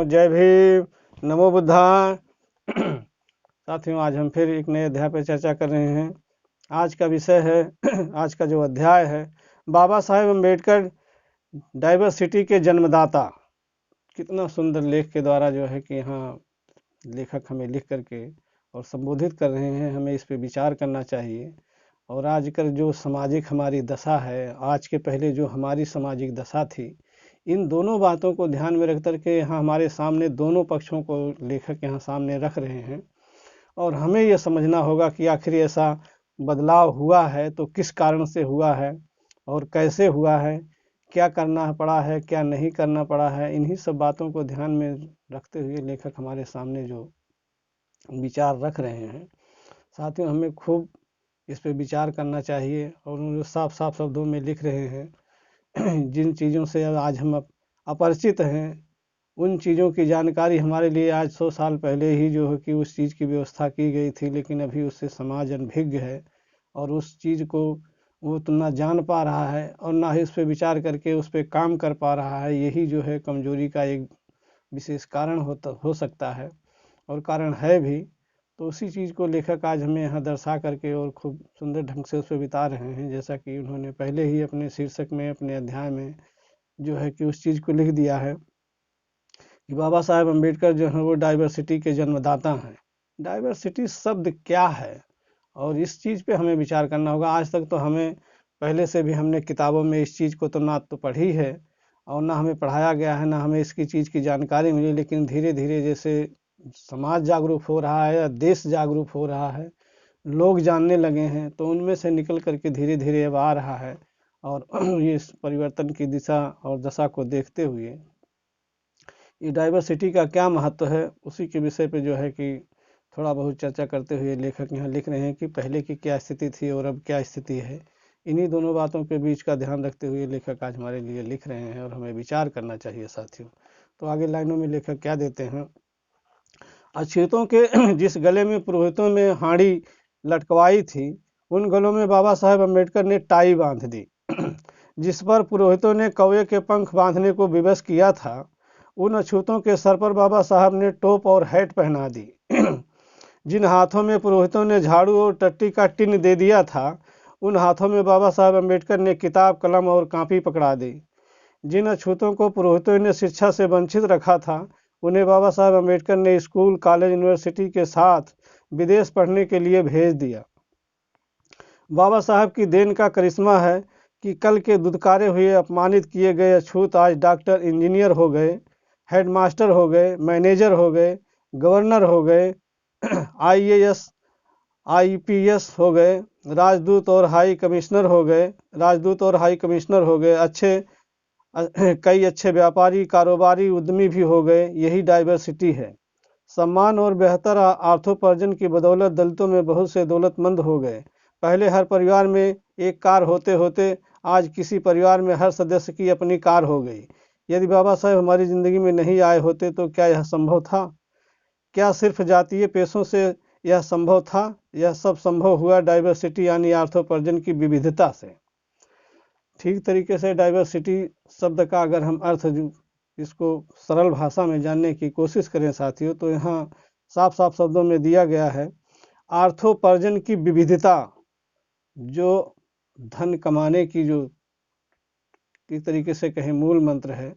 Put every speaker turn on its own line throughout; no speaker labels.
जय भीम, नमो बुद्धाय। साथियों, आज हम फिर एक नए अध्याय पर चर्चा कर रहे हैं। आज का विषय है आज का जो अध्याय है, बाबा साहेब अम्बेडकर डाइवर्सिटी के जन्मदाता। कितना सुंदर लेख के द्वारा जो है कि यहाँ लेखक हमें लिख करके और संबोधित कर रहे हैं। हमें इस पे विचार करना चाहिए। और आजकल जो सामाजिक हमारी दशा है, आज के पहले जो हमारी सामाजिक दशा थी, इन दोनों बातों को ध्यान में रख कर के यहाँ हमारे सामने दोनों पक्षों को लेखक यहाँ सामने रख रहे हैं। और हमें यह समझना होगा कि आखिर ऐसा बदलाव हुआ है तो किस कारण से हुआ है और कैसे हुआ है, क्या करना पड़ा है, क्या नहीं करना पड़ा है। इन्हीं सब बातों को ध्यान में रखते हुए लेखक हमारे सामने जो विचार रख रहे हैं, साथियों हमें खूब इस पे विचार करना चाहिए। और उन्हें साफ साफ शब्दों में लिख रहे हैं जिन चीज़ों से आज हम अपरिचित हैं, उन चीज़ों की जानकारी हमारे लिए आज 100 साल पहले ही जो है कि उस चीज़ की व्यवस्था की गई थी, लेकिन अभी उससे समाज अनभिज्ञ है और उस चीज़ को वो तो ना जान पा रहा है और ना ही उस पर विचार करके उस पर काम कर पा रहा है। यही जो है कमजोरी का एक विशेष कारण हो सकता है और कारण है भी। तो उसी चीज़ को लेखक आज हमें यहाँ दर्शा करके और खूब सुंदर ढंग से उस पर बिता रहे हैं। जैसा कि उन्होंने पहले ही अपने शीर्षक में, अपने अध्याय में जो है कि उस चीज़ को लिख दिया है कि बाबा साहेब अम्बेडकर जो है वो डाइवर्सिटी के जन्मदाता हैं। डाइवर्सिटी शब्द क्या है और इस चीज़ पे हमें विचार करना होगा। आज तक तो हमें पहले से भी हमने किताबों में इस चीज़ को तो ना तो पढ़ी है और ना हमें पढ़ाया गया है, ना हमें इसकी चीज़ की जानकारी मिली। लेकिन धीरे धीरे जैसे समाज जागरूक हो रहा है या देश जागरूक हो रहा है, लोग जानने लगे हैं, तो उनमें से निकल करके धीरे धीरे अब आ रहा है। और ये इस परिवर्तन की दिशा और दशा को देखते हुए ये डाइवर्सिटी का क्या महत्व है, उसी के विषय पे जो है कि थोड़ा बहुत चर्चा करते हुए लेखक यहाँ लिख रहे हैं कि पहले की क्या स्थिति थी और अब क्या स्थिति है। इन्हीं दोनों बातों के बीच का ध्यान रखते हुए लेखक आज हमारे लिए लिख रहे हैं और हमें विचार करना चाहिए साथियों। तो आगे लाइनों में लेखक क्या देते हैं, अछूतों के जिस गले में पुरोहितों ने हाड़ी लटकवाई थी, उन गलों में बाबा साहेब अम्बेडकर ने टाई बांध दी। जिस पर पुरोहितों ने कौवे के पंख बांधने को विवश किया था, उन अछूतों के सर पर बाबा साहब ने टोप और हैट पहना दी। जिन हाथों में पुरोहितों ने झाड़ू और टट्टी का टिन दे दिया था, उन हाथों में बाबा साहब अम्बेडकर ने किताब, कलम और कापी पकड़ा दी। जिन अछूतों को पुरोहितों ने शिक्षा से वंचित रखा था, उन्हें बाबा साहब अम्बेडकर ने स्कूल, कॉलेज, यूनिवर्सिटी के साथ विदेश पढ़ने के लिए भेज दिया। बाबा साहब की देन का करिश्मा है कि कल के दुदकारे हुए, अपमानित किए गए अछूत आज डॉक्टर, इंजीनियर हो गए, हेडमास्टर हो गए, मैनेजर हो गए, गवर्नर हो गए, आईएएस, आईपीएस हो गए, राजदूत और हाई कमिश्नर हो गए, कई अच्छे व्यापारी, कारोबारी, उद्यमी भी हो गए। यही डाइवर्सिटी है। सम्मान और बेहतर आर्थोपार्जन की बदौलत दलितों में बहुत से दौलतमंद हो गए। पहले हर परिवार में एक कार होते होते आज किसी परिवार में हर सदस्य की अपनी कार हो गई। यदि बाबा साहेब हमारी ज़िंदगी में नहीं आए होते तो क्या यह संभव था? क्या सिर्फ जातीय पेशों से यह संभव था? यह सब संभव हुआ डाइवर्सिटी यानी अर्थोपार्जन की विविधता से। ठीक तरीके से डाइवर्सिटी शब्द का अगर हम अर्थ इसको सरल भाषा में जानने की कोशिश करें साथियों, तो यहाँ साफ साफ शब्दों में दिया गया है, अर्थोपार्जन की विविधता, जो धन कमाने की जो किस तरीके से कहें मूल मंत्र है,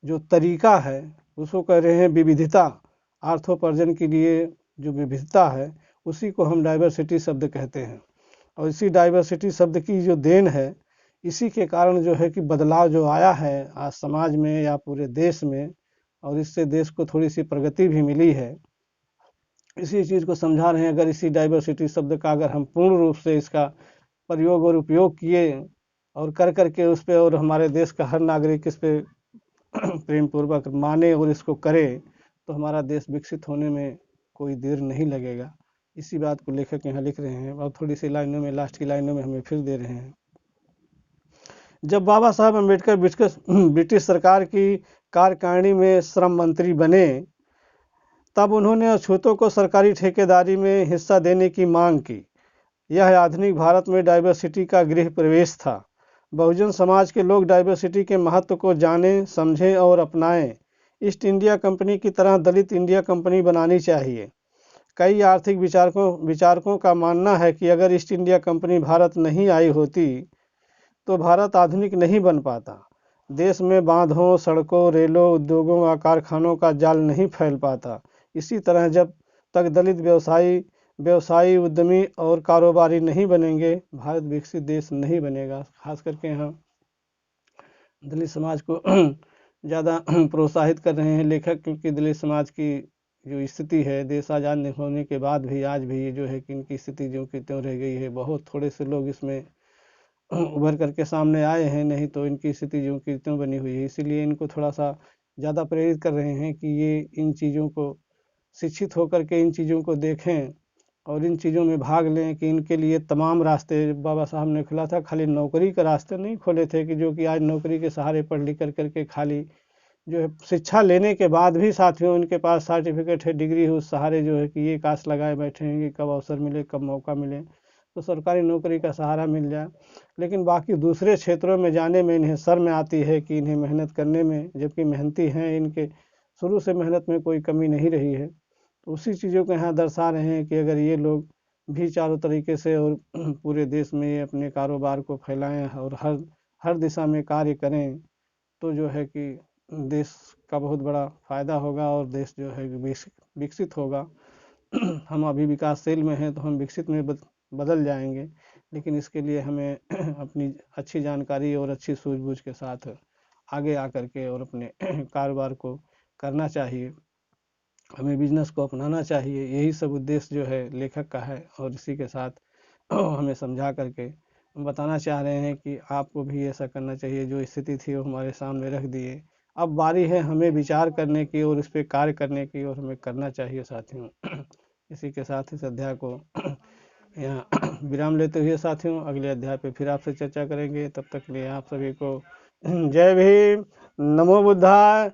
जो तरीका है, उसको कह रहे हैं विविधता। अर्थोपार्जन के लिए जो विविधता है उसी को हम डाइवर्सिटी शब्द कहते हैं। और इसी डाइवर्सिटी शब्द की जो देन है, इसी के कारण जो है कि बदलाव जो आया है आज समाज में या पूरे देश में, और इससे देश को थोड़ी सी प्रगति भी मिली है। इसी चीज़ को समझा रहे हैं। अगर इसी डाइवर्सिटी शब्द का अगर हम पूर्ण रूप से इसका प्रयोग और उपयोग किए और कर करके उस पर, और हमारे देश का हर नागरिक इस पर प्रेम पूर्वक माने और इसको करे, तो हमारा देश विकसित होने में कोई देर नहीं लगेगा। इसी बात को लेखक यहाँ लिख रहे हैं और थोड़ी सी लाइनों में, लास्ट की लाइनों में हमें फिर दे रहे हैं। जब बाबा साहब अम्बेडकर ब्रिटिश सरकार की कार्यकारिणी में श्रम मंत्री बने, तब उन्होंने अछूतों को सरकारी ठेकेदारी में हिस्सा देने की मांग की। यह आधुनिक भारत में डाइवर्सिटी का गृह प्रवेश था। बहुजन समाज के लोग डाइवर्सिटी के महत्व को जानें, समझें और अपनाएं। ईस्ट इंडिया कंपनी की तरह दलित इंडिया कंपनी बनानी चाहिए। कई आर्थिक विचारकों का मानना है कि अगर ईस्ट इंडिया कंपनी भारत नहीं आई होती तो भारत आधुनिक नहीं बन पाता। देश में बांधों, सड़कों, रेलों, उद्योगों व कारखानों का जाल नहीं फैल पाता। इसी तरह जब तक दलित व्यवसायी, उद्यमी और कारोबारी नहीं बनेंगे, भारत विकसित देश नहीं बनेगा। खास करके यहाँ दलित समाज को ज़्यादा प्रोत्साहित कर रहे हैं लेखक, क्योंकि दलित समाज की जो स्थिति है देश आज़ाद होने के बाद भी आज भी जो है कि इनकी स्थिति जो कि त्यों रह गई है। बहुत थोड़े से लोग इसमें उभर करके सामने आए हैं, नहीं तो इनकी स्थिति जो कि त्यों बनी हुई है। इसीलिए इनको थोड़ा सा ज़्यादा प्रेरित कर रहे हैं कि ये इन चीज़ों को शिक्षित होकर के इन चीज़ों को देखें और इन चीज़ों में भाग लें कि इनके लिए तमाम रास्ते बाबा साहब ने खोला था। खाली नौकरी के रास्ते नहीं खोले थे कि जो कि आज नौकरी के सहारे पढ़ लिख करके खाली जो है शिक्षा लेने के बाद भी साथियों उनके पास सर्टिफिकेट है, डिग्री है, उस सहारे जो है कि ये आस लगाए बैठे हैं कि कब अवसर मिले, कब मौका मिले तो सरकारी नौकरी का सहारा मिल जाए। लेकिन बाकी दूसरे क्षेत्रों में जाने में इन्हें शर्म आती है कि इन्हें मेहनत करने में, जबकि मेहनती हैं, इनके शुरू से मेहनत में कोई कमी नहीं रही है। तो उसी चीज़ों को यहाँ दर्शा रहे हैं कि अगर ये लोग भी चारों तरीके से और पूरे देश में ये अपने कारोबार को फैलाएं और हर दिशा में कार्य करें तो जो है कि देश का बहुत बड़ा फ़ायदा होगा और देश जो है विकसित होगा। हम अभी विकासशील में हैं तो हम विकसित में बदल जाएंगे, लेकिन इसके लिए हमें अपनी अच्छी जानकारी और अच्छी सूझबूझ के साथ आगे आकर के और अपने कारोबार को करना चाहिए, हमें बिजनेस को अपनाना चाहिए। यही सब उद्देश्य जो है लेखक का है और इसी के साथ हमें समझा करके बताना चाह रहे हैं कि आपको भी ऐसा करना चाहिए। जो स्थिति थी वो हमारे सामने रख दिए, अब बारी है हमें विचार करने की और इस पर कार्य करने की और हमें करना चाहिए साथियों। इसी के साथ इस अध्याय को यहाँ विराम लेते हुए साथियों अगले अध्याय पे फिर आपसे चर्चा करेंगे। तब तक के लिए आप सभी को जय भीम, नमो बुद्धाय।